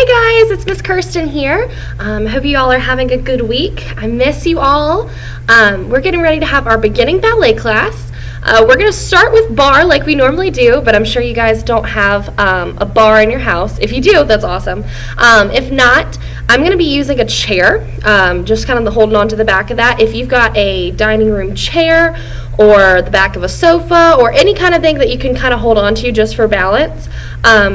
guys, it's Miss Kirsten here. Hope you all are having a good week. I miss you all. We're getting ready to have our beginning ballet class. We're going to start with bar like we normally do, but I'm sure you guys don't have a bar in your house. If you do, that's awesome. If not, I'm going to be using a chair, just kind of holding on to the back of that. If you've got a dining room chair or the back of a sofa or any kind of thing that you can kind of hold on to just for balance,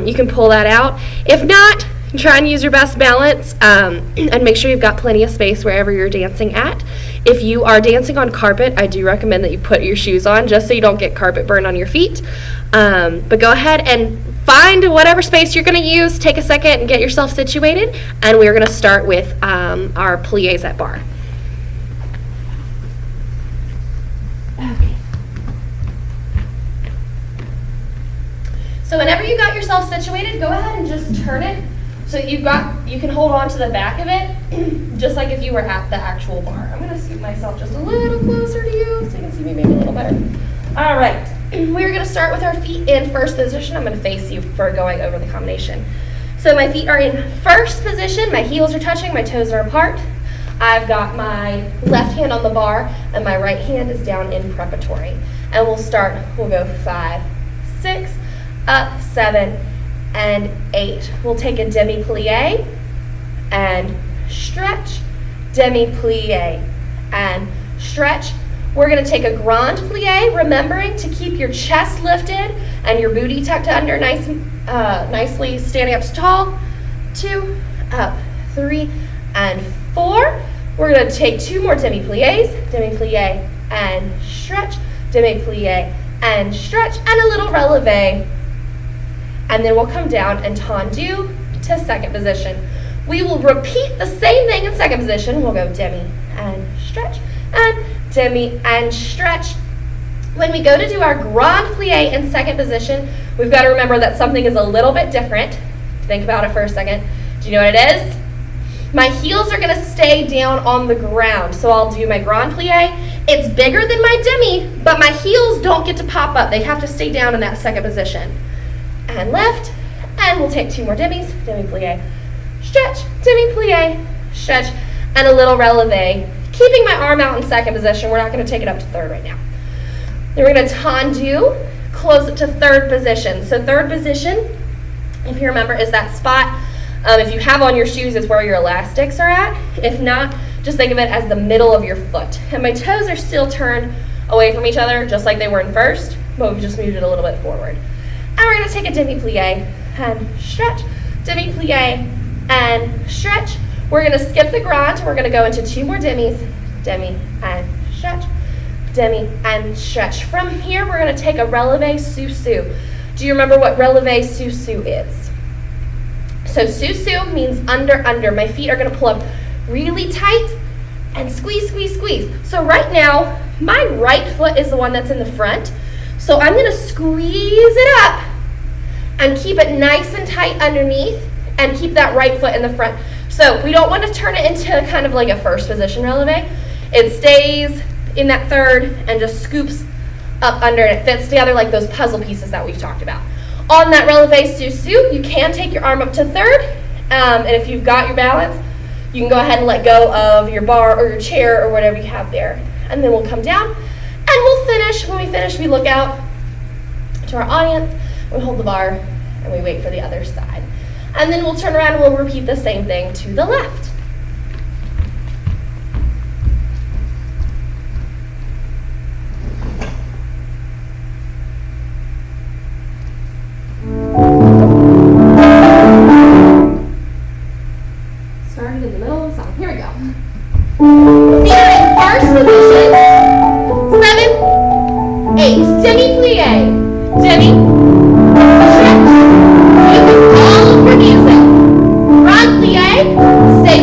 you can pull that out. If not, try and use your best balance and make sure you've got plenty of space wherever you're dancing at. If you are dancing on carpet, I do recommend that you put your shoes on just so you don't get carpet burn on your feet. But go ahead and find whatever space you're going to use, take a second and get yourself situated, and we're going to start with our pliés at bar. Okay. So whenever you got yourself situated, go ahead and just turn it so you can hold on to the back of it, just like if you were at the actual bar. I'm going to scoot myself just a little closer to you so you can see me maybe a little better. All right, we're going to start with our feet in first position. I'm going to face you for going over the combination. So my feet are in first position, my heels are touching, my toes are apart. I've got my left hand on the bar and my right hand is down in preparatory. And we'll go 5, 6, up, 7, and 8. We'll take a demi-plie and stretch, demi-plie and stretch. We're going to take a grand plie, remembering to keep your chest lifted and your booty tucked under, nicely standing up tall. 2, up, 3, and 4. We're going to take 2 more demi-plies, demi-plie and stretch, demi-plie and stretch, and a little releve. And then we'll come down and tendu to second position. We will repeat the same thing in second position. We'll go demi and stretch, and demi and stretch. When we go to do our grand plie in second position, we've got to remember that something is a little bit different. Think about it for a second. Do you know what it is? My heels are going to stay down on the ground. So I'll do my grand plie. It's bigger than my demi, but my heels don't get to pop up. They have to stay down in that second position. And left, and we'll take 2 more demis, demi-plie, stretch, demi-plie, stretch, and a little releve. Keeping my arm out in second position, we're not going to take it up to third right now. Then we're going to tendu, close it to third position. So third position, if you remember, is that spot. If you have on your shoes, it's where your elastics are at. If not, just think of it as the middle of your foot. And my toes are still turned away from each other, just like they were in first, but we've just moved it a little bit forward. And we're going to take a demi-plie and stretch, demi-plie and stretch. We're going to skip the grand. We're going to go into 2 more demis, demi and stretch, demi and stretch. From here, we're going to take a releve sous-sus. Do you remember what releve sous-sus is? So sous-sus means under, under. My feet are going to pull up really tight and squeeze, squeeze, squeeze. So right now, my right foot is the one that's in the front. So I'm going to squeeze it up and keep it nice and tight underneath and keep that right foot in the front. So we don't want to turn it into kind of like a first position releve. It stays in that third and just scoops up under and it fits together like those puzzle pieces that we've talked about. On that releve sous-sus, you can take your arm up to third, and if you've got your balance, you can go ahead and let go of your bar or your chair or whatever you have there. And then we'll come down. And we'll finish. When we finish, we look out to our audience, we hold the bar, and we wait for the other side. And then we'll turn around and we'll repeat the same thing to the left. Started in the middle of the song. Here we go. Feet are in first position. 7, 8, demi-plie, demi, stretch, using all of your music. Grand plie, stay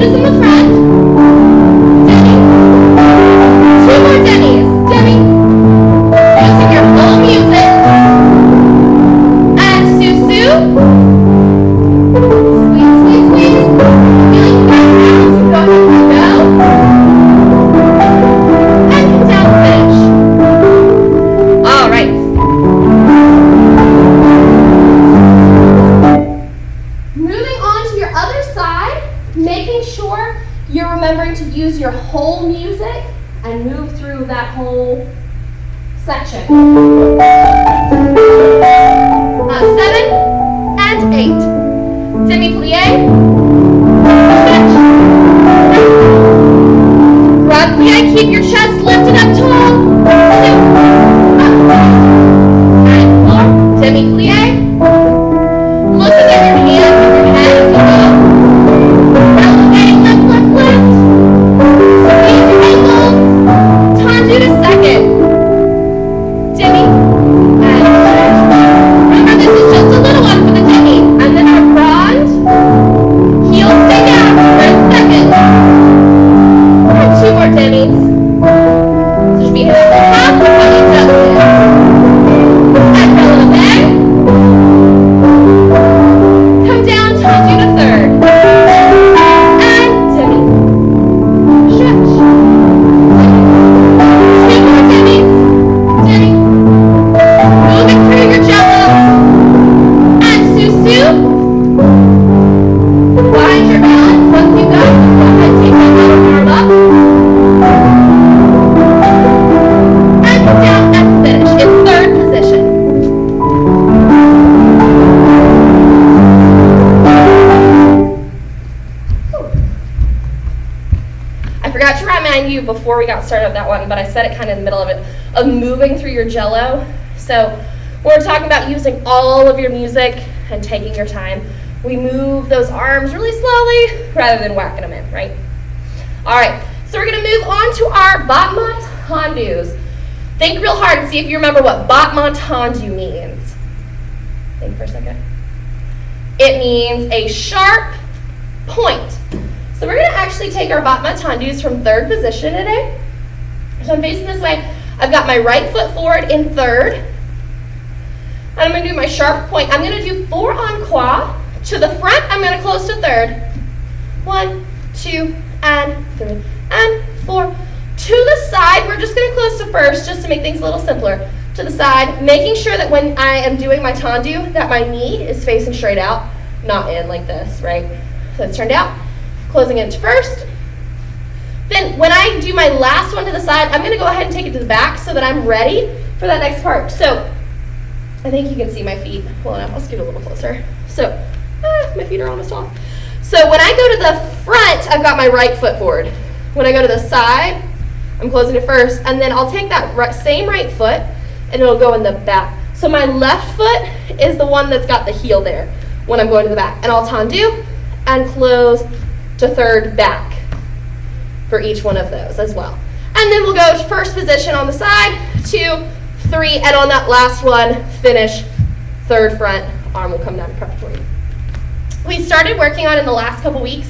Demis in the front. Demi. 2 more Demis. Demi. Using your whole music. And Susu. Squeeze, squeeze, squeeze. Feeling that balance. Go ahead and go. And come down and finish. All right. Moving on to your other side, making sure you're remembering to use your whole music and move through that whole section. 7 and 8. Demi-plie. Switch. Grand plie, keep your chest lifted up tall. 2, up, and 4. Demi-plie. Looking at your hands with your head as you go. Elevating, lift, lift, lift. Squeeze your ankles. Tendu to second. Demi. And remember, this is just a little one for the demi. And then our grand. Heels stay down for a second. And 2 more demis. So should be half and half of what you just did. And releve. Come down, tendu to third. And demi. Stretch. 2 more demis. Demi. Moving through your jello. And Susu. Find your balance. Once you got it, go ahead and take that little arm up. And come down and finish in third position. I forgot to remind you before we got started with that one, but I said it kind of in the middle of it, of moving through your jello. So we're talking about using all of your music and taking your time. We move those arms really slowly rather than whacking them in, right? All right, so we're gonna move on to our battement tendus. Think real hard and see if you remember what battement tendu means. Think for a second. It means a sharp point. So we're going to actually take our battement tendus from third position today. So I'm facing this way. I've got my right foot forward in third. And I'm going to do my sharp point. I'm going to do 4 encore. To the front, I'm going to close to third. 1, 2, and 3, and 4. To the side, we're just going to close to first just to make things a little simpler. To the side, making sure that when I am doing my tendu, that my knee is facing straight out, not in like this, right? So it's turned out. Closing into first. Then when I do my last one to the side, I'm going to go ahead and take it to the back so that I'm ready for that next part. So I think you can see my feet. Well enough, I'll scoot a little closer. So my feet are almost off. So when I go to the front, I've got my right foot forward. When I go to the side, I'm closing it first, and then I'll take that same right foot and it'll go in the back. So my left foot is the one that's got the heel there when I'm going to the back. And I'll tendu and close to third back for each one of those as well. And then we'll go to first position on the side, 2, 3, and on that last one, finish third front, arm will come down preparatory. We started working on in the last couple weeks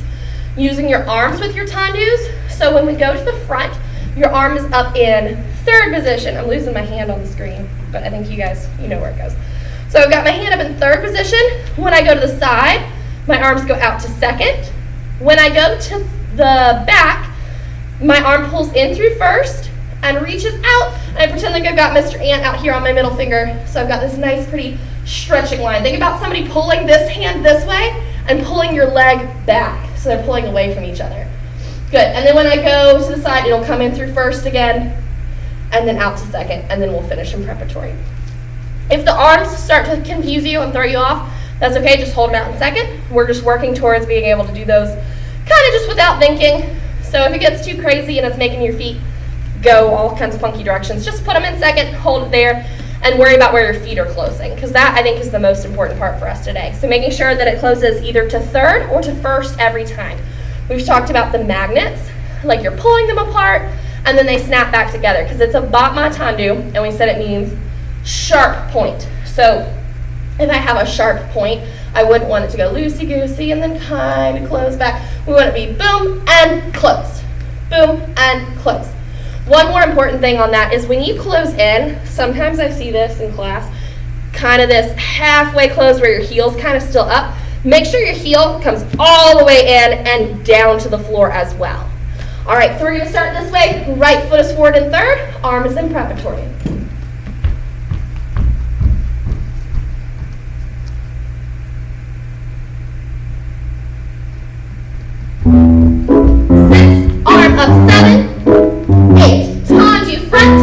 using your arms with your tendus. So when we go to the front, your arm is up in third position. I'm losing my hand on the screen, but I think you guys, you know where it goes. So I've got my hand up in third position. When I go to the side, my arms go out to second. When I go to the back, my arm pulls in through first and reaches out. And I pretend like I've got Mr. Ant out here on my middle finger. So I've got this nice, pretty stretching line. Think about somebody pulling this hand this way and pulling your leg back. So they're pulling away from each other. Good. And then when I go to the side, it'll come in through first again, and then out to second, and then we'll finish in preparatory. If the arms start to confuse you and throw you off, that's okay, just hold them out in second. We're just working towards being able to do those kind of just without thinking. So if it gets too crazy and it's making your feet go all kinds of funky directions, just put them in second, hold it there, and worry about where your feet are closing, because that, I think, is the most important part for us today. So making sure that it closes either to third or to first every time. We've talked about the magnets, like you're pulling them apart, and then they snap back together, because it's a battement tendu, and we said it means sharp point. So if I have a sharp point, I wouldn't want it to go loosey-goosey and then kind of close back. We want it to be boom and close. Boom and close. One more important thing on that is when you close in, sometimes I see this in class, kind of this halfway close where your heel's kind of still up. Make sure your heel comes all the way in and down to the floor as well. All right, so we're going to start this way. Right foot is forward in third, arm is in preparatory. Up 7, 8, tendu front,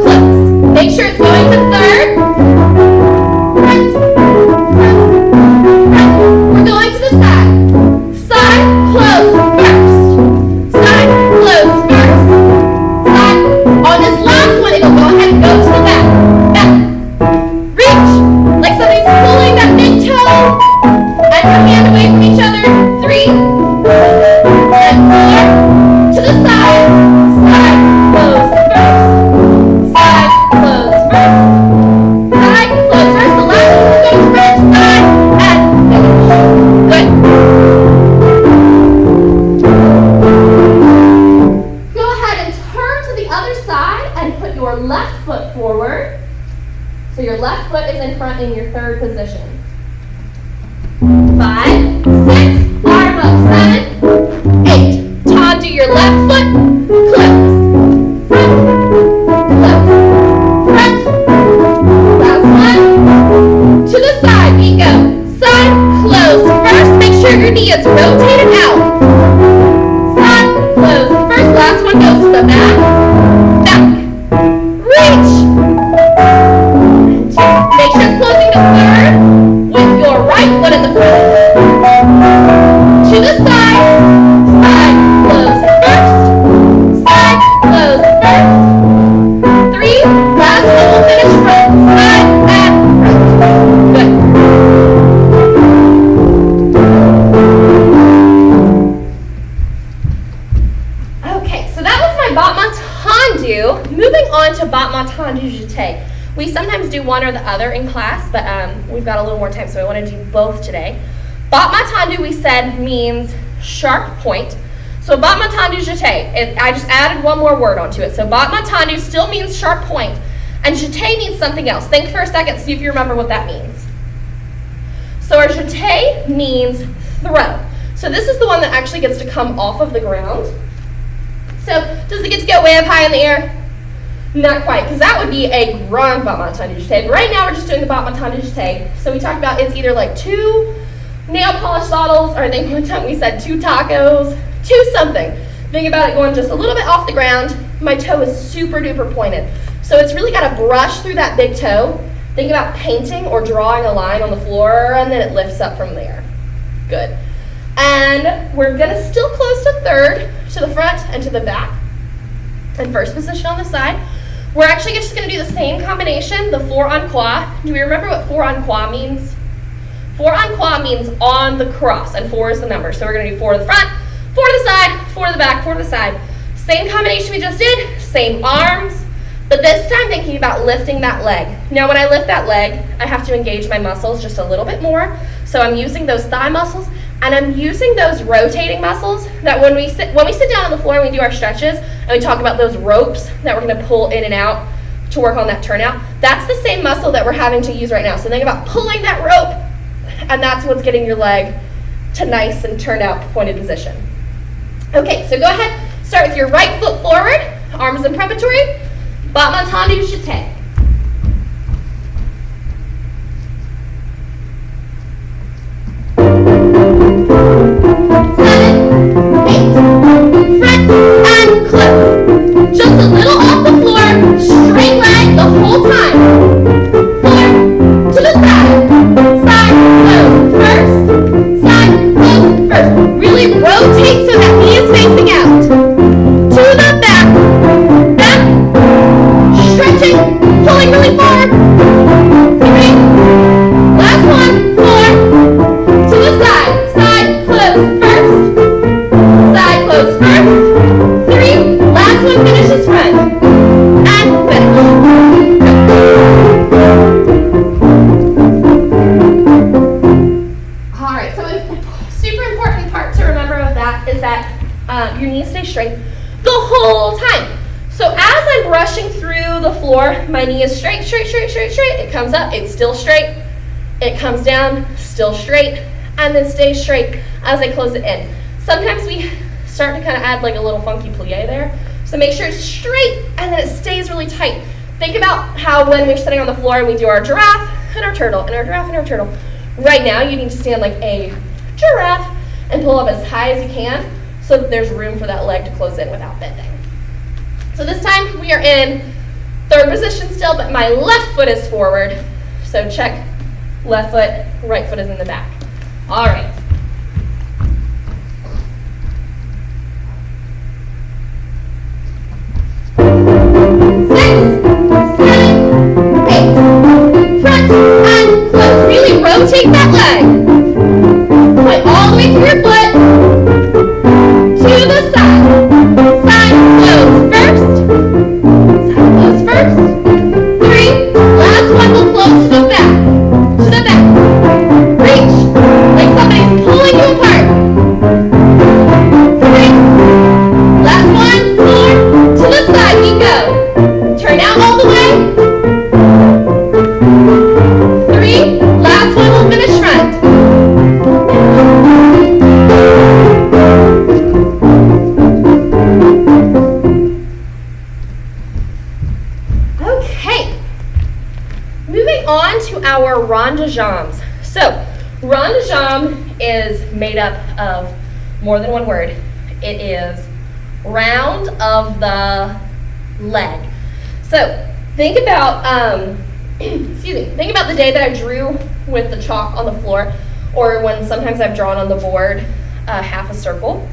close. Make sure it's going to third, front, front. We're going to the side. Side, close, first. Side, close, first. Side. On this last one, it'll go ahead and go to the back. Back. Reach, like somebody's pulling that big toe. And your hand away from each other. 3, and 4. To the side, side, close, first, side, close, first, side, close, first, the last one is going to first, side, and finish. Good. Go ahead and turn to the other side and put your left foot forward. So your left foot is in front in your third position. 5, 6, arm up, 7, 8. Tendu your left foot, close, front, close, front, last one, to the side, we go, side, close, first, make sure your knee is rotated out, side, close, first, last one goes to the back, back, reach, make sure it's closing to third, with your right foot in the front, to the side, close first, side, close first, 3, last one will finish front, side, and front. Good. Okay, so that was my battement tendu. Moving on to battement tendu jeté. We sometimes do one or the other in class, but we've got a little more time, so I want to do both today. Battement tendu, we said, means sharp point. So battement tendu jeté, I just added one more word onto it. So battement tendu still means sharp point, and jeté means something else. Think for a second, see if you remember what that means. So our jeté means throw. So this is the one that actually gets to come off of the ground. So does it get to go way up high in the air? Not quite, because that would be a grand battement tendu jeté. But right now we're just doing the battement tendu jeté. So we talked about it's either like 2 nail polish bottles, or I think one time we said 2 tacos, 2 something. Think about it going just a little bit off the ground. My toe is super duper pointed. So it's really got to brush through that big toe. Think about painting or drawing a line on the floor, and then it lifts up from there. Good. And we're going to still close to third, to the front and to the back. And first position on the side. We're actually just going to do the same combination, the 4 en croix. Do we remember what 4 en croix means? 4 en croix means on the cross, and 4 is the number. So we're going to do 4 to the front, 4 to the side, 4 to the back, 4 to the side. Same combination we just did, same arms, but this time thinking about lifting that leg. Now when I lift that leg, I have to engage my muscles just a little bit more. So I'm using those thigh muscles, and I'm using those rotating muscles that when we sit down on the floor and we do our stretches, and we talk about those ropes that we're going to pull in and out to work on that turnout, that's the same muscle that we're having to use right now. So think about pulling that rope, and that's what's getting your leg to nice and turn out pointed position. Okay, so go ahead, start with your right foot forward, arms in preparatory, battement tendu jeté. Just a little off the floor, straight leg the whole time. Floor to the side, side, close, first, side, close, first. Really rotate so that knee is facing out. To the back, back, stretching, Your knees stay straight the whole time. So as I'm brushing through the floor, my knee is straight, straight, straight, straight, straight. It comes up, it's still straight. It comes down, still straight, and then stays straight as I close it in. Sometimes we start to kind of add like a little funky plie there. So make sure it's straight and then it stays really tight. Think about how when we're sitting on the floor and we do our giraffe and our turtle and our giraffe and our turtle. Right now you need to stand like a giraffe and pull up as high as you can so that there's room for that leg to close in without bending. So this time we are in third position still, but my left foot is forward. So check left foot, right foot is in the back. All right. 6, 7, 8. Front and close. Really rotate that leg. Point all the way through your foot to the side. Side close first. Side close first. 3. Last one will close to the back. To the back. Reach like somebody's pulling you apart. 3. Last one. 4. To the side you go. Turn out all the way. 3. Last one will finish front. Okay. Moving on to our rond de jambes. So, rond de jambe is made up of more than one word. It is round of the leg. So, think about, think about the day that I drew with the chalk on the floor, or when sometimes I've drawn on the board half a circle.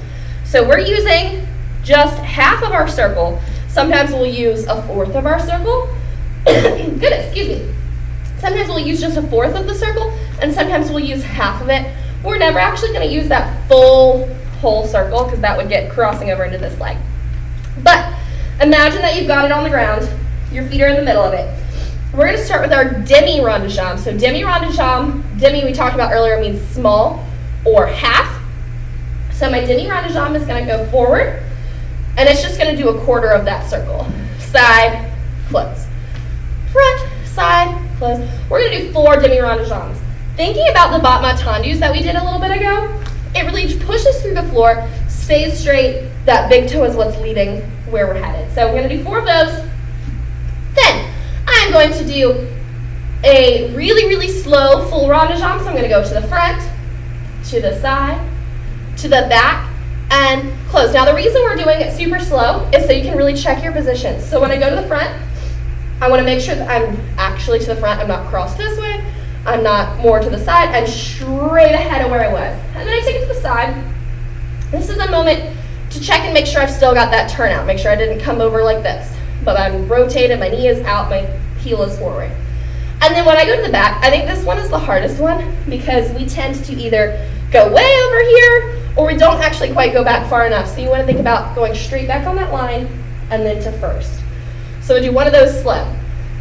So we're using just half of our circle. Sometimes we'll use a fourth of our circle. Sometimes we'll use just a fourth of the circle, and sometimes we'll use half of it. We're never actually going to use that full whole circle because that would get crossing over into this leg. But imagine that you've got it on the ground. Your feet are in the middle of it. We're going to start with our demi rond de jambe. So demi rond de jambe, demi we talked about earlier means small or half. So my demi rond de jambe is going to go forward, and it's just going to do a quarter of that circle. Side, close. Front, side, close. We're going to do 4 demi rond de jambes. Thinking about the battement tendus that we did a little bit ago, it really pushes through the floor, stays straight. That big toe is what's leading where we're headed. So we're going to do 4 of those. Then I'm going to do a really, really slow full rond de jambe. So I'm going to go to the front, to the side, to the back, and close. Now the reason we're doing it super slow is so you can really check your positions. So when I go to the front, I want to make sure that I'm actually to the front. I'm not crossed this way. I'm not more to the side. I'm straight ahead of where I was. And then I take it to the side. This is a moment to check and make sure I've still got that turnout. Make sure I didn't come over like this. But I'm rotated, my knee is out, my heel is forward. And then when I go to the back, I think this one is the hardest one because we tend to either go way over here or we don't actually quite go back far enough. So you want to think about going straight back on that line and then to first. So we do one of those slow.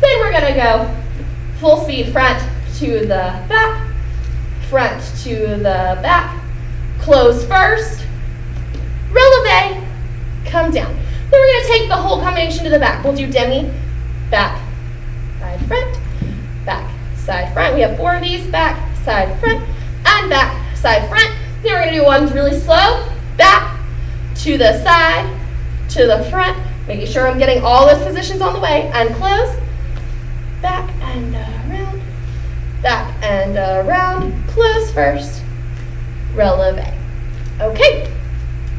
Then we're going to go full speed front to the back, front to the back, close first, releve, come down. Then we're going to take the whole combination to the back. We'll do demi, back, side, front. We have 4 of these, back, side, front, and back, side, front. Then we're going to do one really slow, back, to the side, to the front, making sure I'm getting all those positions on the way, and close, back and around, close first, releve. Okay,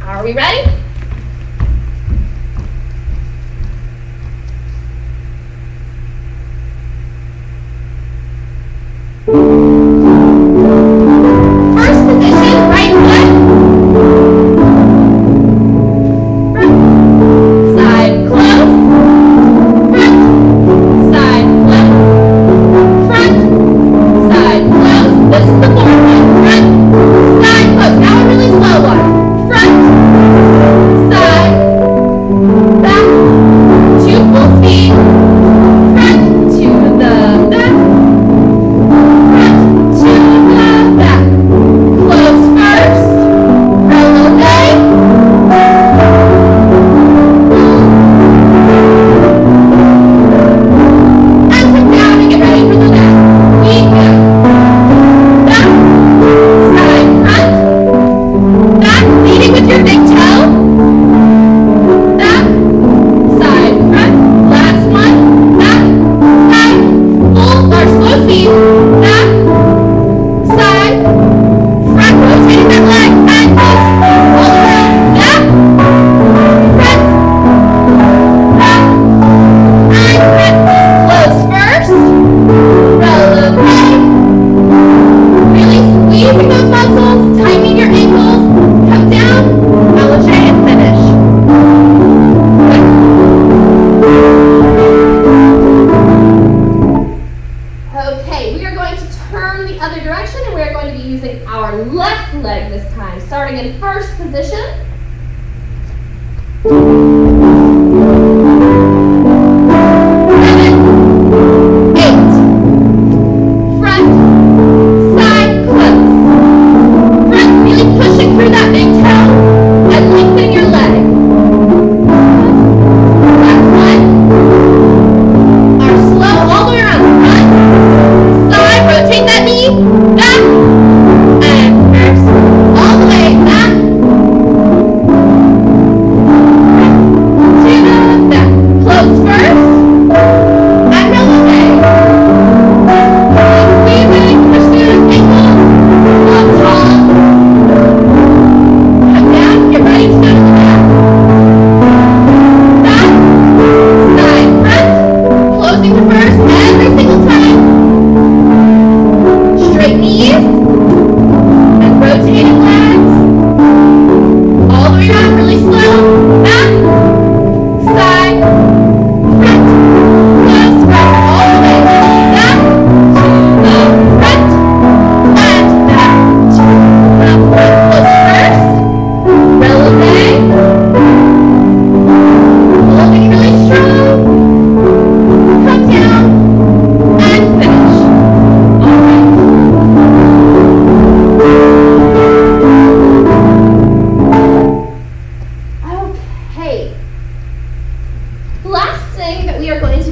are we ready? First position, right foot, front, side, close, front, side, close, front, side, close. This is the 4th one, front, side, close. Now a really slow one, front,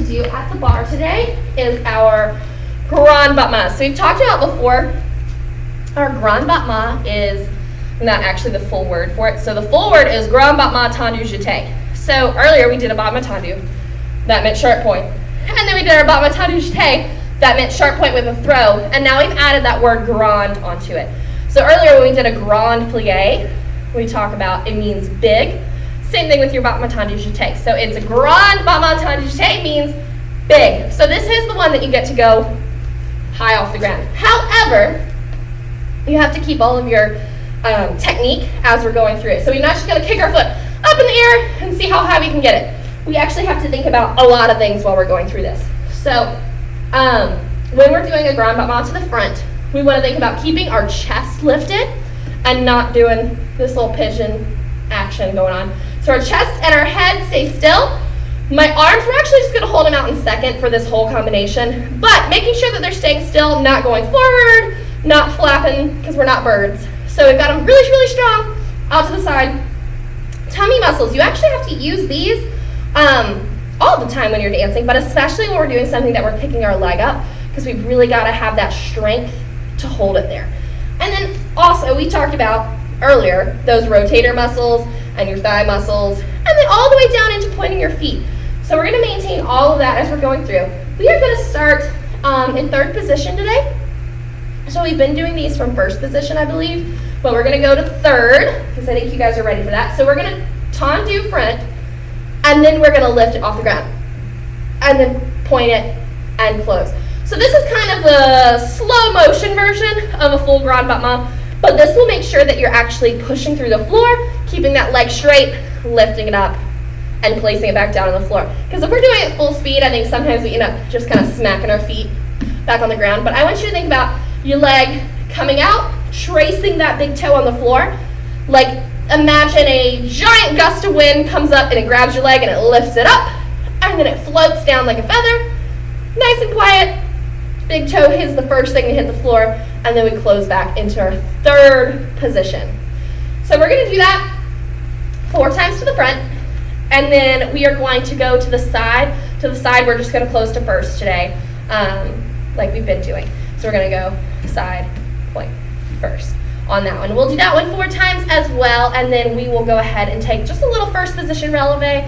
do at the bar today is our grand battement. So we've talked about before, our grand battement is not actually the full word for it. So the full word is grand battement tendu jeté. So earlier we did a battement tendu, that meant sharp point. And then we did our battement tendu jeté, that meant sharp point with a throw. And now we've added that word grand onto it. So earlier when we did a grand plie, we talk about it means big. Same thing with your battement tendu jeté. So it's a grand battement tendu jeté means big. So this is the one that you get to go high off the ground. However, you have to keep all of your technique as we're going through it. So we're not just going to kick our foot up in the air and see how high we can get it. We actually have to think about a lot of things while we're going through this. So when we're doing a grand battement to the front, we want to think about keeping our chest lifted and not doing this little pigeon action going on. So our chest and our head stay still. My arms, we're actually just going to hold them out in second for this whole combination, but making sure that they're staying still, not going forward, not flapping, because we're not birds. So we've got them really, really strong, out to the side. Tummy muscles, you actually have to use these all the time when you're dancing, but especially when we're doing something that we're picking our leg up, because we've really got to have that strength to hold it there. And then also, we talked about earlier, those rotator muscles and your thigh muscles, and then all the way down into pointing your feet. So we're going to maintain all of that as we're going through. We are going to start in third position today. So we've been doing these from first position, I believe, but we're going to go to third, because I think you guys are ready for that. So we're going to tendu front, and then we're going to lift it off the ground, and then point it and close. So this is kind of the slow motion version of a full grand battement, but this will make sure that you're actually pushing through the floor, keeping that leg straight, lifting it up, and placing it back down on the floor. Because if we're doing it full speed, I think sometimes we end up just kind of smacking our feet back on the ground. But I want you to think about your leg coming out, tracing that big toe on the floor. Like imagine a giant gust of wind comes up and it grabs your leg and it lifts it up, and then it floats down like a feather, nice and quiet. Big toe hits the first thing to hit the floor, and then we close back into our third position. So we're going to do that 4 times to the front, and then we are going to go to the side. To the side, we're just going to close to first today, like we've been doing. So we're going to go side, point, first on that one. We'll do that one 4 times as well, and then we will go ahead and take just a little first position releve.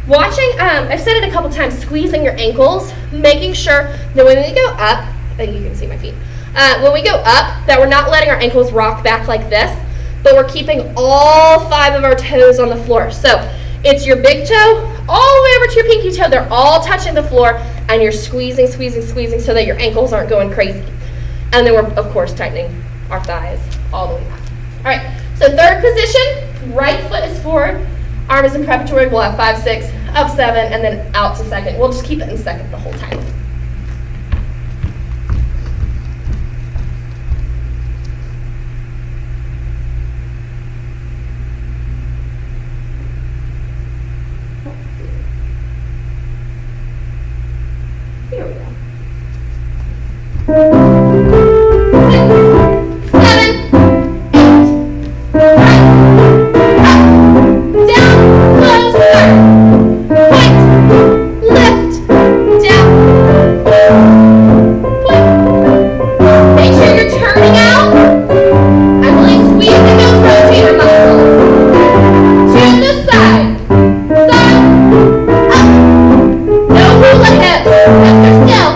Watching, I've said it a couple times, squeezing your ankles, making sure that when we go up, I think you can see my feet, when we go up, that we're not letting our ankles rock back like this, but we're keeping all 5 of our toes on the floor. So it's your big toe all the way over to your pinky toe. They're all touching the floor, and you're squeezing, squeezing, squeezing so that your ankles aren't going crazy. And then we're, of course, tightening our thighs all the way back. All right, so third position, right foot is forward. Arm is in preparatory. We'll have 5, 6, up 7, and then out to second. We'll just keep it in second the whole time. Here we go. 6, 7, 8, 9, up, down, close, start, point, lift, down, point. Make sure you're turning out and really squeezing those rotator muscles. To the side, up, no hula hips, hips are still,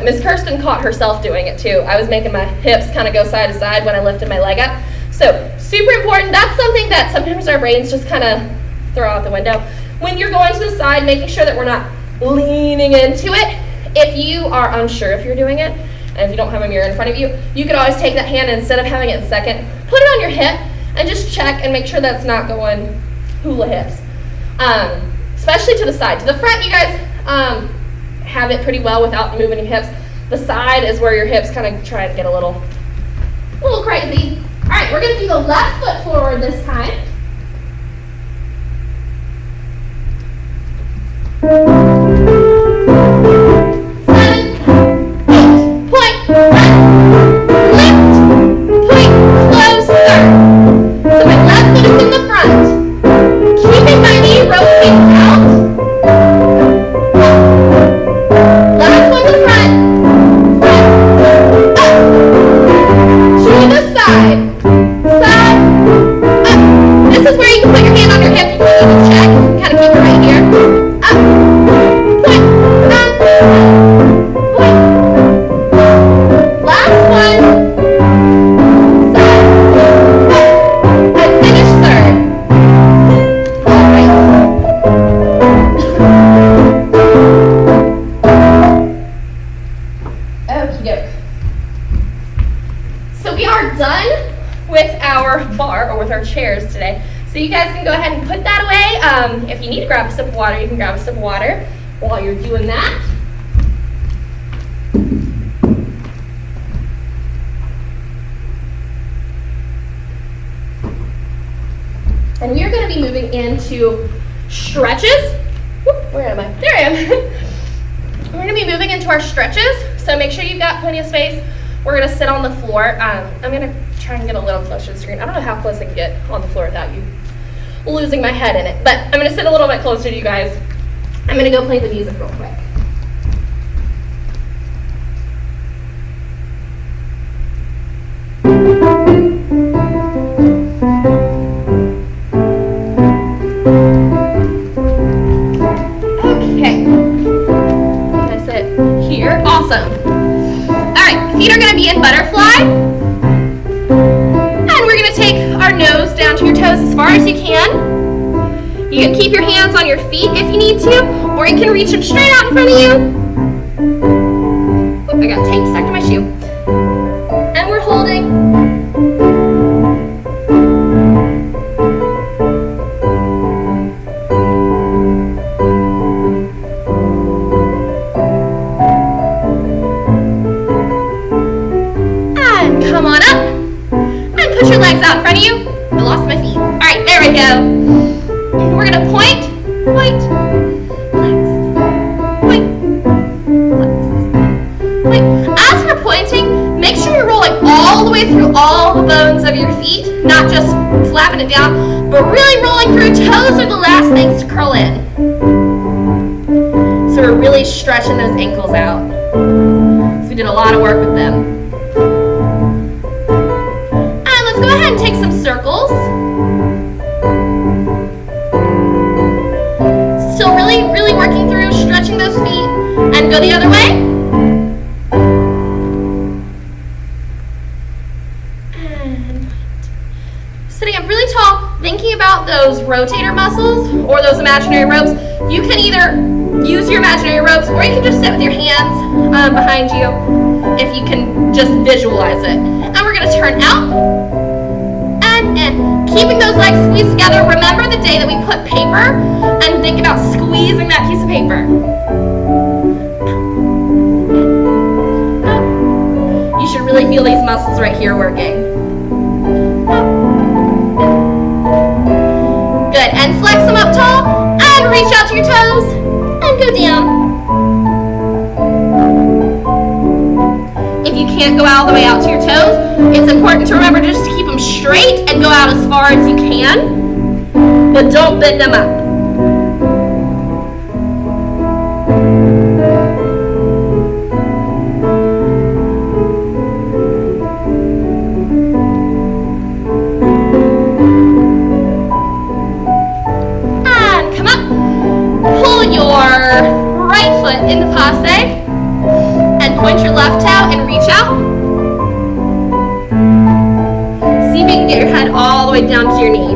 Miss Kirsten caught herself doing it too. I was making my hips kind of go side to side when I lifted my leg up. So super important. That's something that sometimes our brains just kind of throw out the window. When you're going to the side, making sure that we're not leaning into it. If you are unsure if you're doing it, and if you don't have a mirror in front of you, you could always take that hand and instead of having it in second, put it on your hip and just check and make sure that's not going hula hips. Especially to the side. To the front, you guys have it pretty well without moving your hips. The side is where your hips kind of try to get a little crazy. right, we're going to do the left foot forward this time. 7, 8, point, run, lift, point, close, third. So my left foot is in the front. Keeping my knee rotating out. Last one to the front. Front, up, to the side, up. This is where you can put your hand on your hip if you need to check. Kind of keep it right here. Up, point, up, point. Last one. Side, up, and finish third. All right. Okie doke. So we are done with our bar, or with our chairs today. So you guys can go ahead and put that away. If you need to grab a sip of water, you can grab a sip of water while you're doing that. And we are going to be moving into stretches. Whoop, where am I? There I am. We're going to be moving into our stretches, so make sure you've got plenty of space. We're going to sit on the floor. I'm going to try and get a little closer to the screen. I don't know how close I can get on the floor without you losing my head in it, but I'm going to sit a little bit closer to you guys. I'm going to go play the music real quick. Okay. Can I sit here? Awesome. Feet are going to be in butterfly, and we're going to take our nose down to your toes as far as you can. You can keep your hands on your feet if you need to, or you can reach them straight out in front of you. Oop, I got tape stuck to my shoe. And we're holding. Come on up and put your legs out in front of you. I lost my feet. All right, there we go. We're going to point, flex, point, flex, point. As we're pointing, make sure you're rolling all the way through all the bones of your feet, not just flapping it down, but really rolling through. Toes are the last things to curl in. So we're really stretching those ankles out. So we did a lot of work with them. Go ahead and take some circles. Still really working through, stretching those feet, and go the other way. And sitting up really tall, thinking about those rotator muscles or those imaginary ropes. You can either use your imaginary ropes, or you can just sit with your hands behind you if you can just visualize it. And we're going to turn out. And keeping those legs squeezed together. Remember the day that we put paper, and think about squeezing that piece of paper. You should really feel these muscles right here working. Good, and flex them up tall, and reach out to your toes, and go down. If you can't go all the way out to your toes, it's important to remember just to keep them straight and go out as far as you can, but don't bend them up. And come up. Pull your right foot into passe. Point your left toe and reach out. See if you can get your head all the way down to your knee.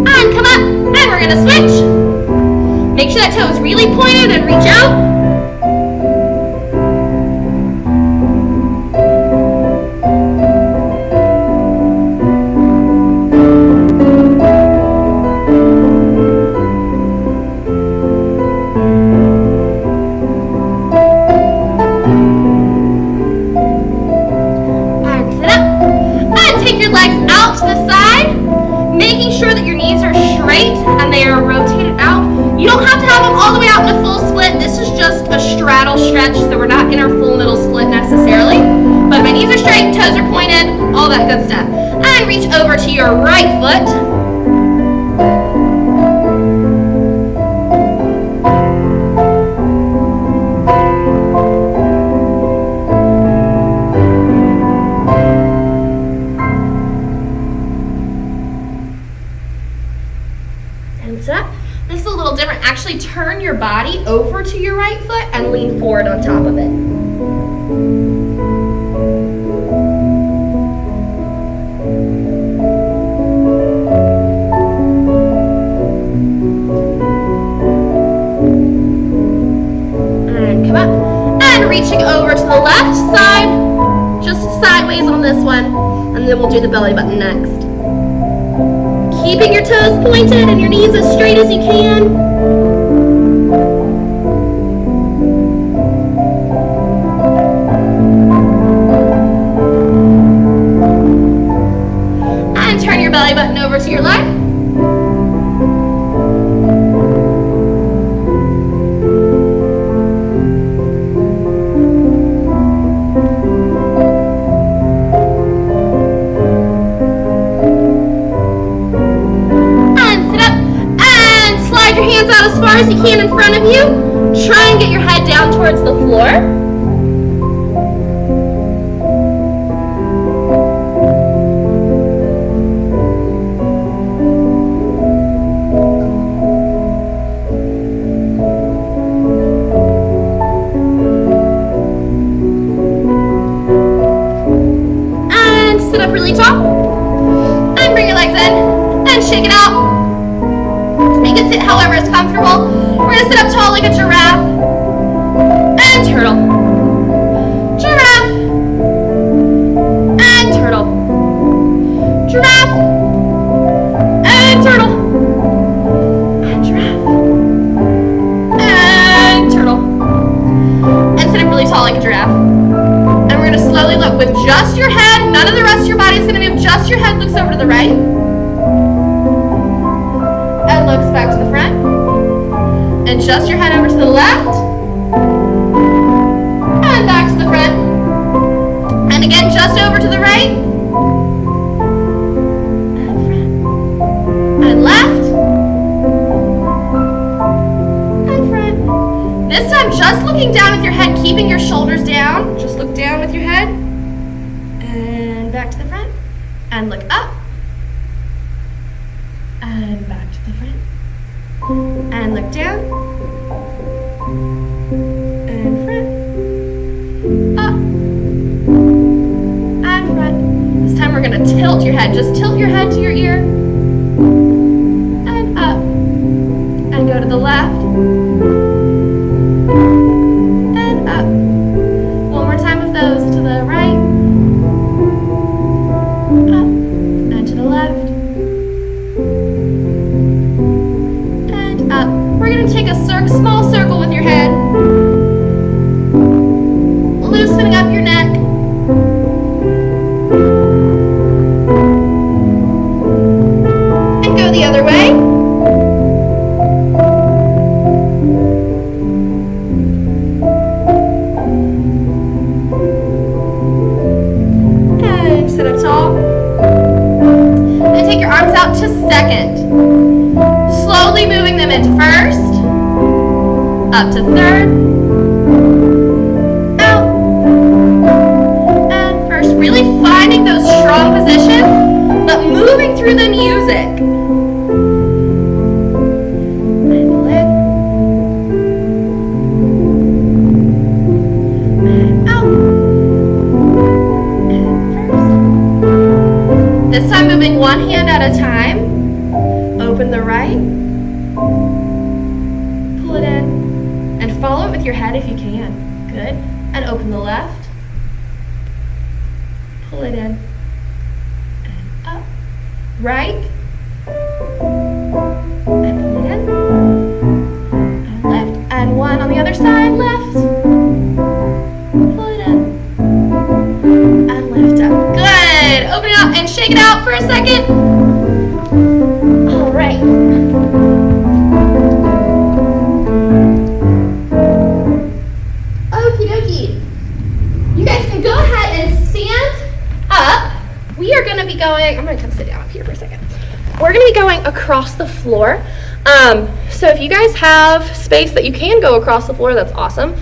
And come up, and we're gonna switch. Make sure that toe is really pointed and reach out. out in a full split. This is just a straddle stretch, so we're not in our full middle split necessarily. But my knees are straight, toes are pointed, all that good stuff. And reach over to your right foot. This is a little different. Actually turn your body over to your right foot and lean forward on top of it. And come up. And reaching over to the left side, just sideways on this one, and then we'll do the belly button next. Keeping your toes pointed and your knees as straight as you can. And turn your belly button over to your left. As far as you can in front of you. Try and get your head down towards the floor. And sit up really tall. And bring your legs in. And shake it out. You can sit however is comfortable. We're going to sit up tall like a giraffe. And turtle. Giraffe. And turtle. Giraffe. And turtle. And giraffe. And turtle. And sit up really tall like a giraffe. And we're going to slowly look with just your head. None of the rest of your body is going to move. Just your head looks over to the right. And looks back to the front. And just your head over to the left. And back to the front. And again, just over to the right. And front. And left. And front. This time, just looking down with your head, keeping your shoulders down. Just look down with your head. And back to the front. And look up. And back to the front. And look down. And front. Up. And front. This time we're going to tilt your head. Just tilt your head to your ear. And up. And go to the left. And up. One more time of those. To the right. Up. And to the left. Up. We're going to take a small circle with your head, loosening up your neck, and go the other way. And sit up tall. And take your arms out to second. Slowly moving them into first, up to third, out, and first. Really finding those strong positions, but moving through the music. And lift, and out, and first. This time moving one hand at a time. Open the right, pull it in, and follow it with your head if you can. Good. And open the left, pull it in, and up. Right, and pull it in, and lift. And one on the other side, left, pull it in, and lift up. Good. Open it up and shake it out for a second. All right. we are gonna be going, I'm gonna come sit down up here for a second. We're gonna be going across the floor. So if you guys have space that you can go across the floor, that's awesome.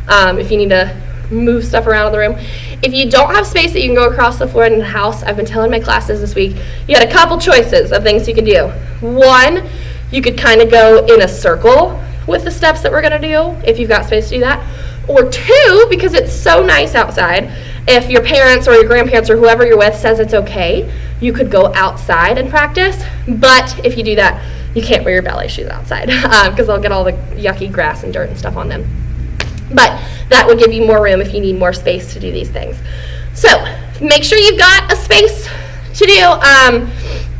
If you need to move stuff around in the room. If you don't have space that you can go across the floor in the house, I've been telling my classes this week, you got a couple choices of things you can do. One, you could kind of go in a circle with the steps that we're gonna do, if you've got space to do that. Or two, because it's so nice outside, if your parents or your grandparents or whoever you're with says it's okay, you could go outside and practice. But if you do that, you can't wear your ballet shoes outside because they'll get all the yucky grass and dirt and stuff on them. But that would give you more room if you need more space to do these things. So make sure you've got a space to do. I'm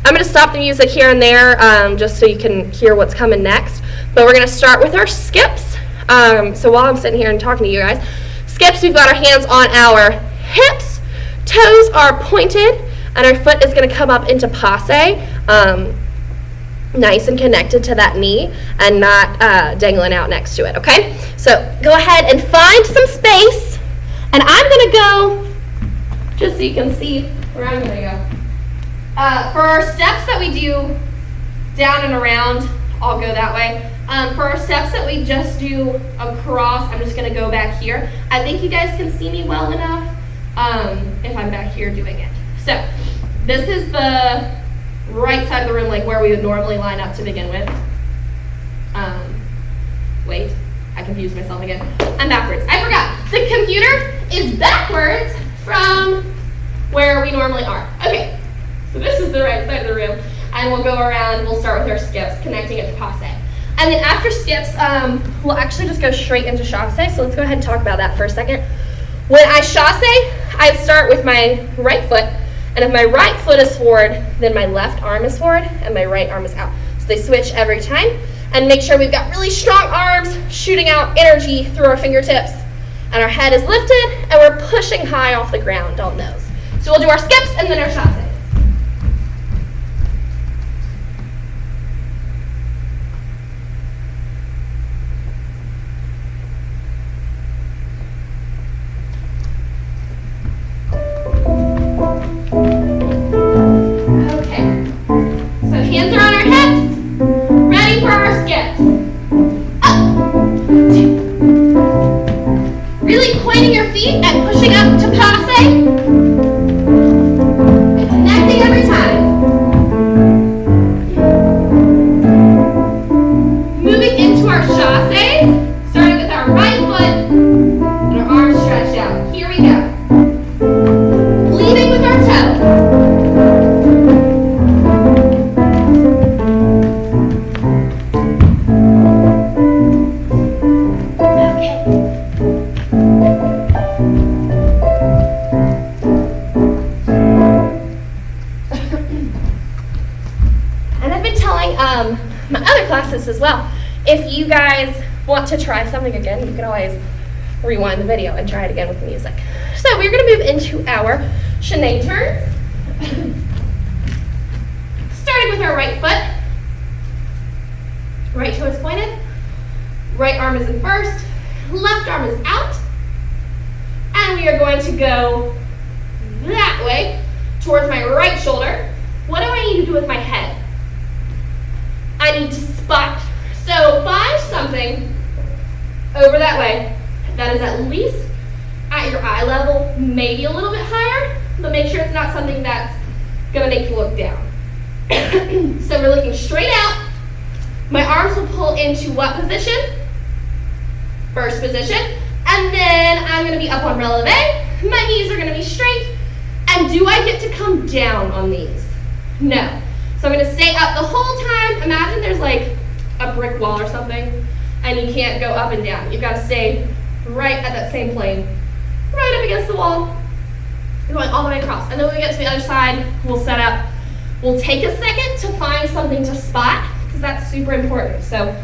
going to stop the music here and there just so you can hear what's coming next. But we're going to start with our skips. So while I'm sitting here and talking to you guys, skips, we've got our hands on our hips, toes are pointed, and our foot is going to come up into passe, nice and connected to that knee and not dangling out next to it, okay? So go ahead and find some space, and I'm going to go, just so you can see where I'm going to go. For our steps that we do down and around, I'll go that way. For our steps that we just do across, I'm just going to go back here. I think you guys can see me well enough if I'm back here doing it. So this is the right side of the room, like where we would normally line up to begin with. Wait, I confused myself again. I'm backwards. I forgot. The computer is backwards from where we normally are. Okay, so this is the right side of the room. And we'll go around, we'll start with our skips, connecting it to passe. And then after skips, we'll actually just go straight into chasse. So let's go ahead and talk about that for a second. When I chasse, I start with my right foot. And if my right foot is forward, then my left arm is forward and my right arm is out. So they switch every time. And make sure we've got really strong arms, shooting out energy through our fingertips. And our head is lifted, and we're pushing high off the ground on those. So we'll do our skips and then our chasse. And pushing up to passe and connecting every time. Moving into our chasses, starting with our right foot and our arms stretched out. Here we go. Leading with our toe. My other classes as well. If you guys want to try something again, you can always rewind the video and try it again with the music. So we're going to move into our chaîné turns. Starting with our right foot. Right toe is pointed. Right arm is in first. Left arm is out. And we are going to go that way towards my right shoulder. What do I need to do with my head? I need to spot. So find something over that way that is at least at your eye level, maybe a little bit higher, but make sure it's not something that's going to make you look down. So we're looking straight out. My arms will pull into what position? First position. And then I'm going to be up on releve. My knees are going to be straight. And do I get to come down on these? No. So I'm going to stay up the whole time. Imagine there's like a brick wall or something, and you can't go up and down. You've got to stay right at that same plane, right up against the wall, going all the way across. And then when we get to the other side, we'll set up. We'll take a second to find something to spot, because that's super important. So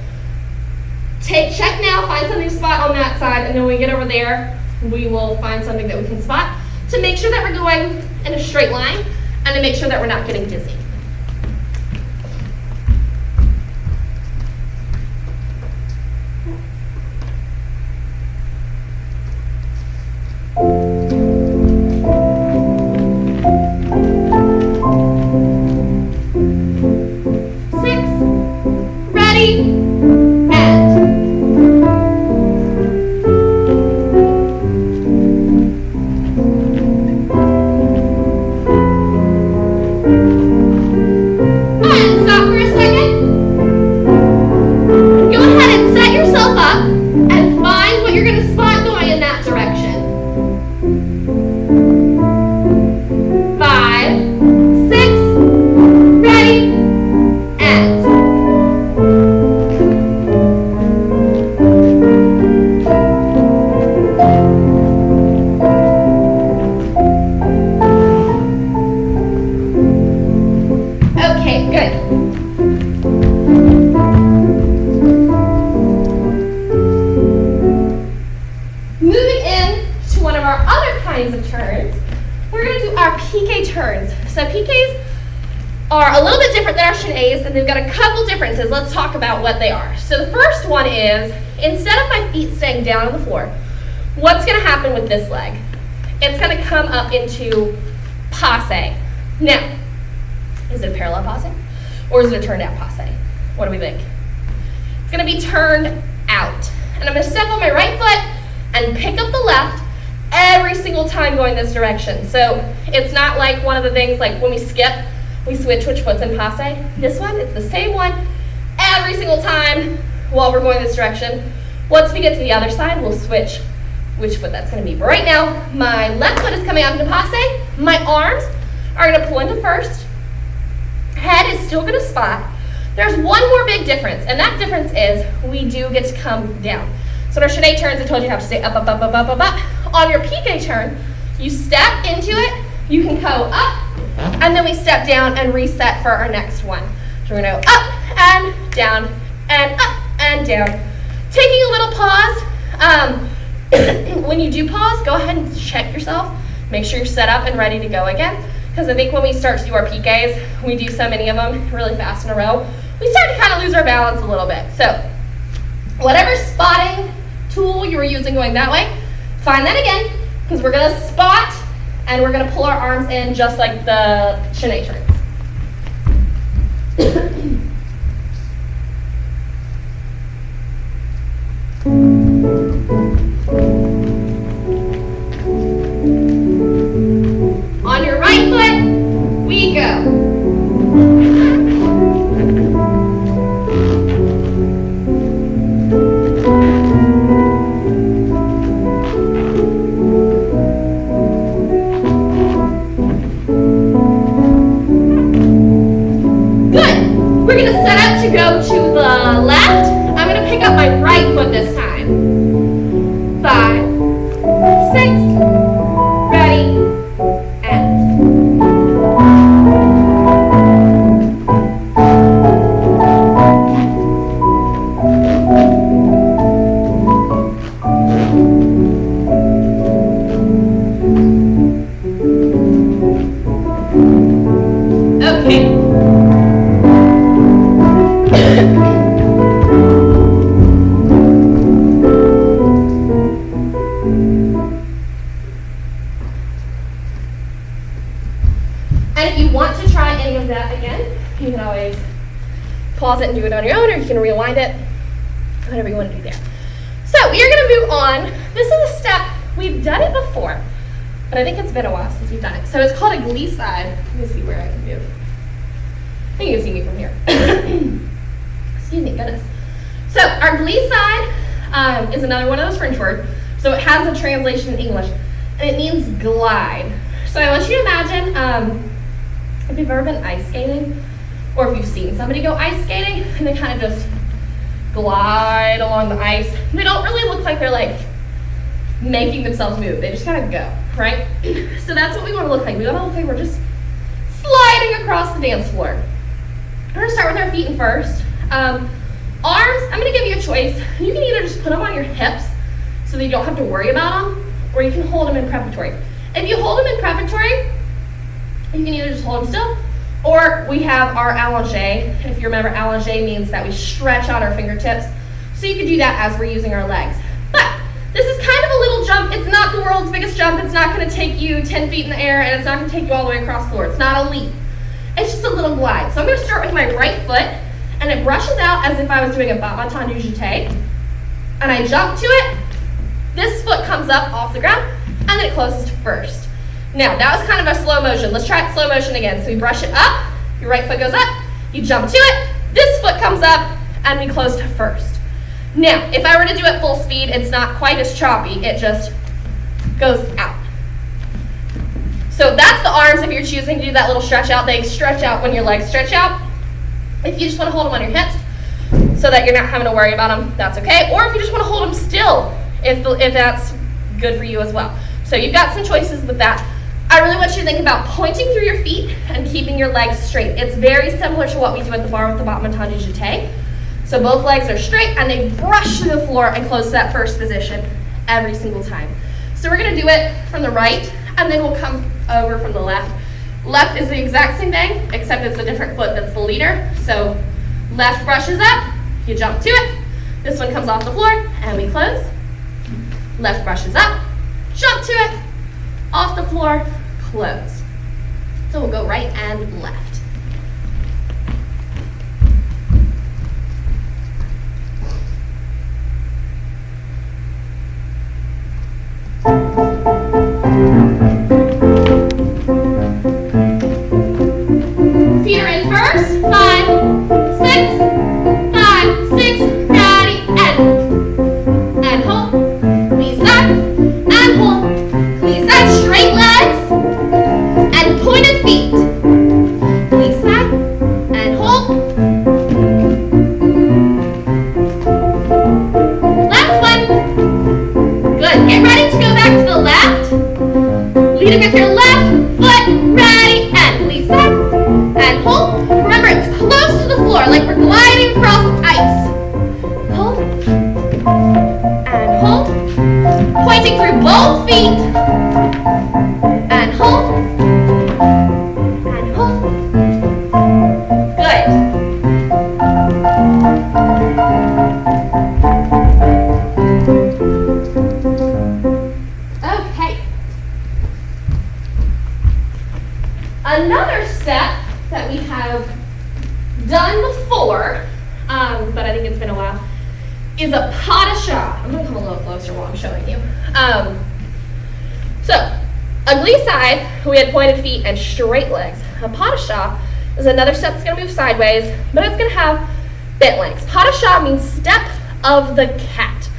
check now, find something to spot on that side, and then when we get over there, we will find something that we can spot to make sure that we're going in a straight line and to make sure that we're not getting dizzy. piqué turns. So piqués are a little bit different than our chenets, and they've got a couple differences. Let's talk about what they are. So the first one is, instead of my feet staying down on the floor, what's going to happen with this leg? It's going to come up into passe. Now, is it a parallel passe? Or is it a turned out passe? What do we think? It's going to be turned out. And I'm going to step on my right foot and pick up the left every single time going this direction. So it's not like one of the things like when we skip, we switch which foot's in passe. This one, it's the same one every single time while we're going this direction. Once we get to the other side, we'll switch which foot that's going to be. But right now, my left foot is coming out into passe. My arms are going to pull into first. Head is still going to spot. There's one more big difference, and that difference is we do get to come down. So in our chenet turns, I told you have to stay up, up, up, up, up, up, up. On your piqué turn, you step into it, you can go up, and then we step down and reset for our next one. So we're going to go up and down and up and down. Taking a little pause. When you do pause, go ahead and check yourself. Make sure you're set up and ready to go again. Because I think when we start to do our piqués, we do so many of them really fast in a row, we start to kind of lose our balance a little bit. So whatever spotting tool you were using going that way, find that again, because we're going to spot and we're going to pull our arms in just like the chenet turns. On your right foot, we go. We're going to set up to go to the left. I'm going to pick up my right foot this time. 5, 6, ready, and. Okay. And if you want to try any of that again, you can always pause it and do it on your own, or you can rewind it, whatever you want to do there. So we are going to move on. This is a step, we've done it before, but I think it's been a while since we've done it. So it's called a glissade. Let me see where I can move. I think you can see me from here. Excuse me, goodness. So our glissade is another one of those French words. So it has a translation in English, and it means glide. So I want you to imagine if you've ever been ice skating, or if you've seen somebody go ice skating, and they kind of just glide along the ice. They don't really look like they're like making themselves move. They just kind of go, right? So that's what we want to look like. We want to look like we're just sliding across the dance floor. We're going to start with our feet in first. Arms, I'm going to give you a choice. You can either just put them on your hips so that you don't have to worry about them, or you can hold them in preparatory. If you hold them in preparatory, you can either just hold them still, or we have our allongé. If you remember, allongé means that we stretch out our fingertips. So you can do that as we're using our legs. But this is kind of a little jump. It's not the world's biggest jump. It's not going to take you 10 feet in the air, and it's not going to take you all the way across the floor. It's not a leap. It's just a little glide. So I'm going to start with my right foot, and it brushes out as if I was doing a battement du jeté. And I jump to it. This foot comes up off the ground, and then it closes to first. Now, that was kind of a slow motion. Let's try it slow motion again. So we brush it up, your right foot goes up, you jump to it, this foot comes up, and we close to first. Now, if I were to do it full speed, it's not quite as choppy, it just goes out. So that's the arms. If you're choosing to do that little stretch out, they stretch out when your legs stretch out. If you just want to hold them on your hips so that you're not having to worry about them, that's okay. Or if you just want to hold them still, if that's good for you as well. So you've got some choices with that. I really want you to think about pointing through your feet and keeping your legs straight. It's very similar to what we do at the bar with the battement du jeté. So both legs are straight and they brush through the floor and close to that first position every single time. So we're going to do it from the right, and then we'll come over from the left Left is the exact same thing, except it's a different foot that's the leader. So left brushes up, you jump to it. This one comes off the floor, and we close. Left brushes up, jump to it, off the floor, close. So we'll go right and left. Feet are in first. 5, 6, 5, 6, ready, and hold. Please up, and hold. Please up, straight legs, and pointed feet. Please up, and hold. Last one. Good, get ready to go back to the left. Lead it with your left foot, ready, and please up, and hold. Remember, it's close to the floor, like we're gliding across ice. Hold, and hold. Pointing through both feet, and hold, and hold. Good. Okay. Another step that we have done before, but I think it's been a while, is a pas de chat. I'm going to come a little closer while I'm showing you. So, ugly side, we had pointed feet and straight legs. A pas de chat is another step that's going to move sideways, but it's going to have bent legs. Pas de chat means step of the cat.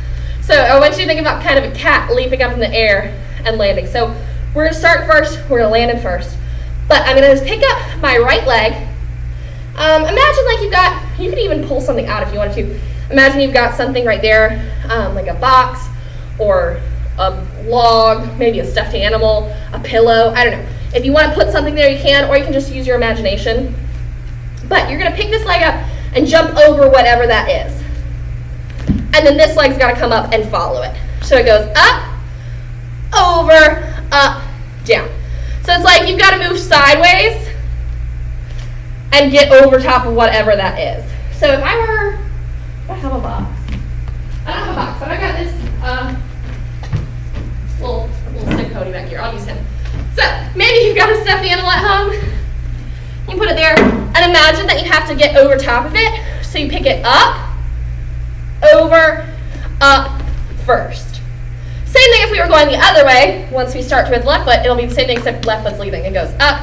So I want you to think about kind of a cat leaping up in the air and landing. So we're going to start first, we're going to land in first. But I'm going to just pick up my right leg. Imagine like you could even pull something out if you wanted to. Imagine you've got something right there, like a box or a log, maybe a stuffed animal, a pillow, I don't know. If you want to put something there, you can, or you can just use your imagination. But you're going to pick this leg up and jump over whatever that is. And then this leg's got to come up and follow it. So it goes up, over, up, down. So it's like you've got to move sideways and get over top of whatever that is. So if I were, I have a box. I don't have a box, but I got this little stick pony back here. I'll use him. So maybe you've got a stuffed animal at home. You put it there, and imagine that you have to get over top of it. So you pick it up, over, up first. Same thing if we were going the other way. Once we start with left foot, it'll be the same thing except left foot's leading. It goes up,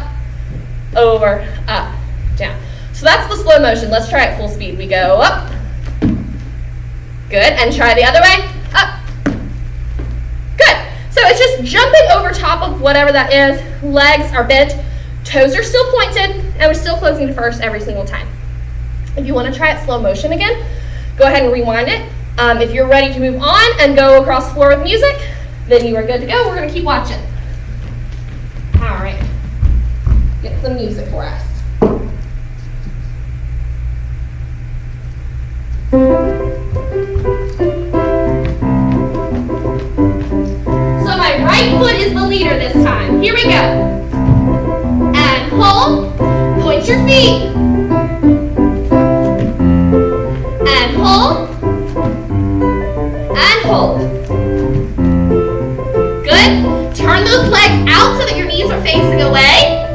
over, up, down. So that's the slow motion. Let's try it full speed. We go up. Good. And try the other way. Up. Good. So it's just jumping over top of whatever that is. Legs are bent. Toes are still pointed. And we're still closing to first every single time. If you want to try it slow motion again, go ahead and rewind it. If you're ready to move on and go across the floor with music, then you are good to go. We're going to keep watching. All right. Get some music for us. So my right foot is the leader this time. Here we go. And hold. Point your feet. And hold. And hold. Good. Turn those legs out so that your knees are facing away.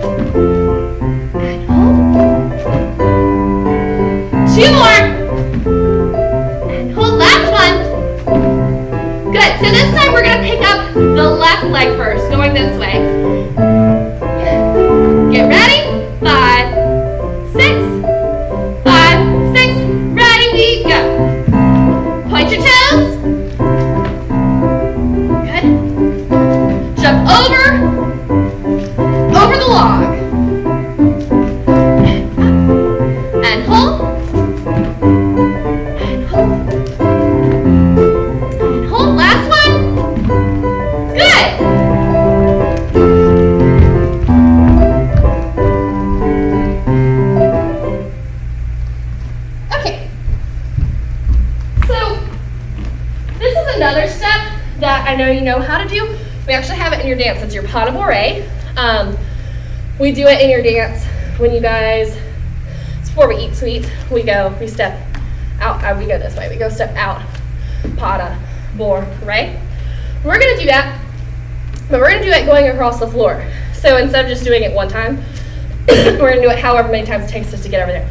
And hold. 2 more. And hold. Last one. Good. So this time we're going to pick up the left leg first, going this way. Get ready. 5, 6, 5, 6. Ready, we go. Point your toes. Good. Jump over the log. And hold. And hold. And hold. Last one. Good. Okay. So this is another step that I know you know how to do. We actually have it in your dance. It's your pas de bourrée. We do it in your dance when you guys, it's before we eat sweets, we step out, we go this way, we go step out, pata, bor, right? We're gonna do that, but we're gonna do it going across the floor. So instead of just doing it one time, we're gonna do it however many times it takes us to get over there.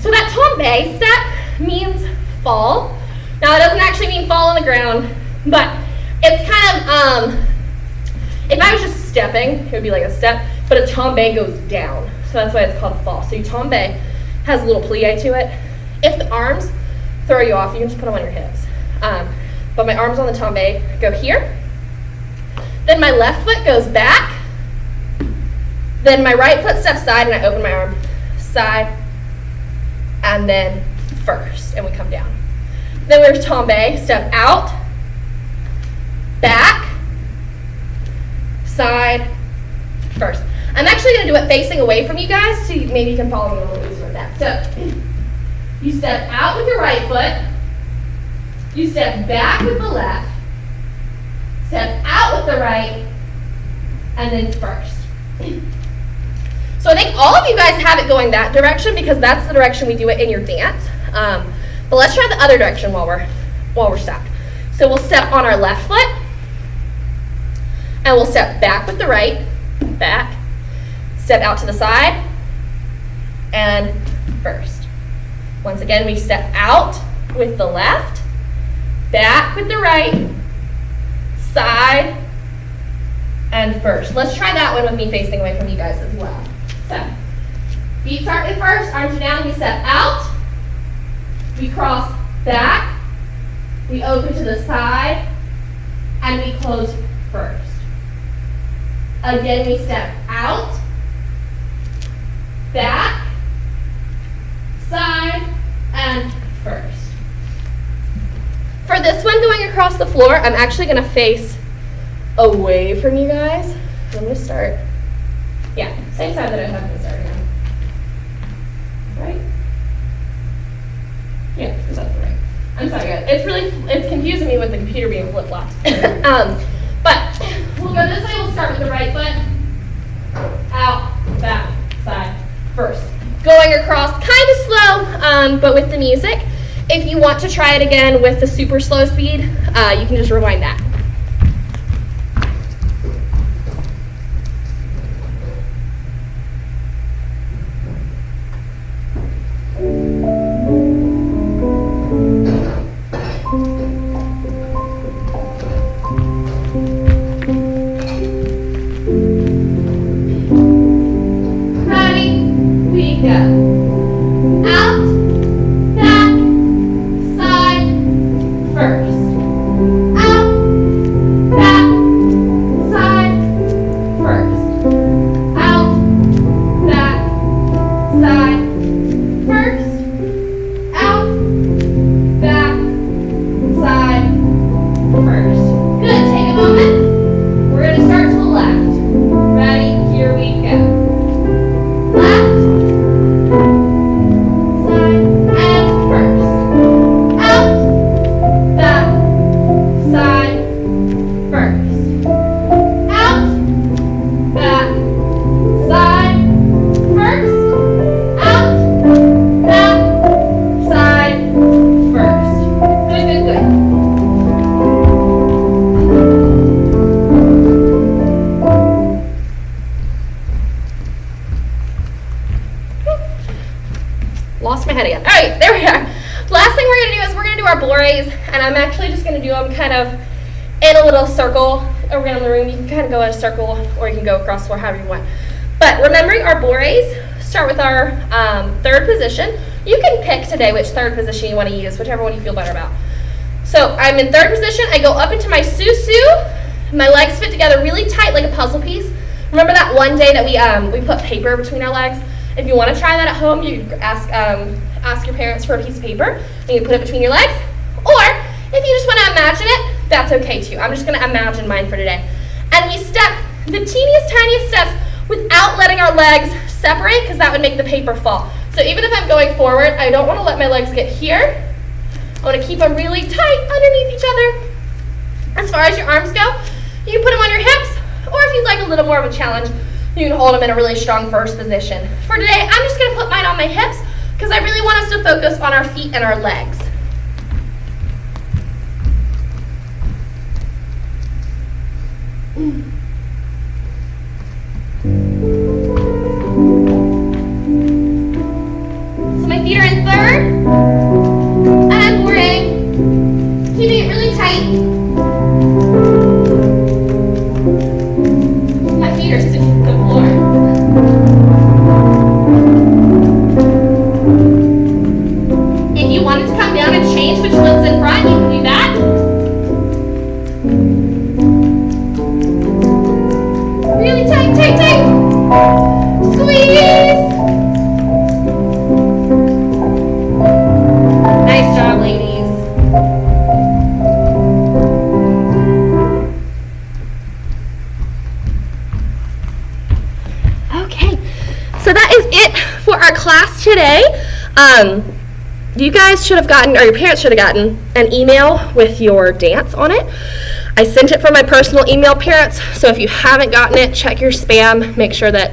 So that tombe step means fall. Now it doesn't actually mean fall on the ground, but it's kind of, if I was just stepping, it would be like a step, but a tombe goes down. So that's why it's called a fall. So your tombe has a little plie to it. If the arms throw you off, you can just put them on your hips. But my arms on the tombe go here. Then my left foot goes back. Then my right foot steps side and I open my arm side. And then first, and we come down. Then we're tombe, step out, back, side, first. I'm actually going to do it facing away from you guys, so maybe you can follow me a little easier with that. So, you step out with your right foot, you step back with the left, step out with the right, and then first. So I think all of you guys have it going that direction because that's the direction we do it in your dance. But let's try the other direction while we're stopped. So we'll step on our left foot, and we'll step back with the right, back, step out to the side, and first. Once again, we step out with the left, back with the right, side, and first. Let's try that one with me facing away from you guys as well. So, feet start with first, arms are down, we step out, we cross back, we open to the side, and we close first. Again, we step out, back, side, and first. For this one going across the floor, I'm actually going to face away from you guys. I'm going to start, same side that I have to start now. Right? Yeah, that's right. I'm sorry guys, it's confusing me with the computer being flip-flopped. But we'll go this way, we'll start with the right foot, out, back, side, first. Going across kind of slow, but with the music. If you want to try it again with the super slow speed, you can just rewind that. Lost my head again. All right, there we are. Last thing we're going to do is we're going to do our Ballet, and I'm actually just going to do them kind of in a little circle around the room. You can kind of go in a circle, or you can go across the floor, however you want. But remembering our Ballet, start with our third position. You can pick today which third position you want to use, whichever one you feel better about. So I'm in third position. I go up into my susu. My legs fit together really tight like a puzzle piece. Remember that one day that we put paper between our legs? If you want to try that at home, you ask your parents for a piece of paper, and you put it between your legs. Or if you just want to imagine it, that's okay too. I'm just going to imagine mine for today. And we step the teeniest, tiniest steps without letting our legs separate, because that would make the paper fall. So even if I'm going forward, I don't want to let my legs get here. I want to keep them really tight underneath each other. As far as your arms go, you can put them on your hips, or if you'd like a little more of a challenge, You can hold them in a really strong first position. For today, I'm just going to put mine on my hips because I really want us to focus on our feet and our legs. So my feet are in third, and I'm boarding, keeping it really tight. My feet are sticking to the floor. If you wanted to come down and change which one's in front, you can do that. Really tight, tight, tight. Squeeze. Nice job, ladies. Okay, so that is it for our class today. You guys should have gotten, or your parents should have gotten, an email with your dance on it. I sent it from my personal email, parents, so if you haven't gotten it, check your spam, make sure that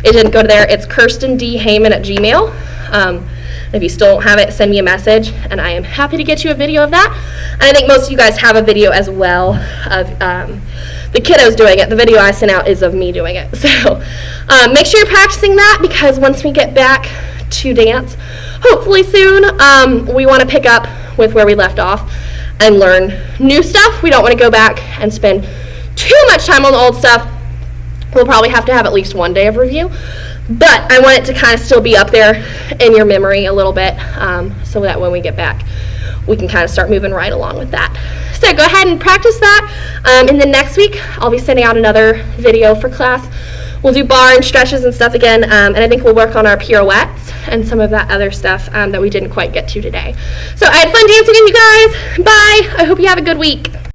it didn't go to there. It's kirstendheyman@gmail.com. If you still don't have it, send me a message, and I am happy to get you a video of that. And I think most of you guys have a video as well of the kiddos doing it. The video I sent out is of me doing it. So make sure you're practicing that, because once we get back to dance, hopefully soon, we want to pick up with where we left off and learn new stuff. We don't want to go back and spend too much time on the old stuff. We'll probably have to have at least one day of review, but I want it to kind of still be up there in your memory a little bit, so that when we get back, we can kind of start moving right along with that. So go ahead and practice that, and then next week, I'll be sending out another video for class. We'll do bar and stretches and stuff again, and I think we'll work on our pirouettes and some of that other stuff that we didn't quite get to today. So I had fun dancing with you guys. Bye. I hope you have a good week.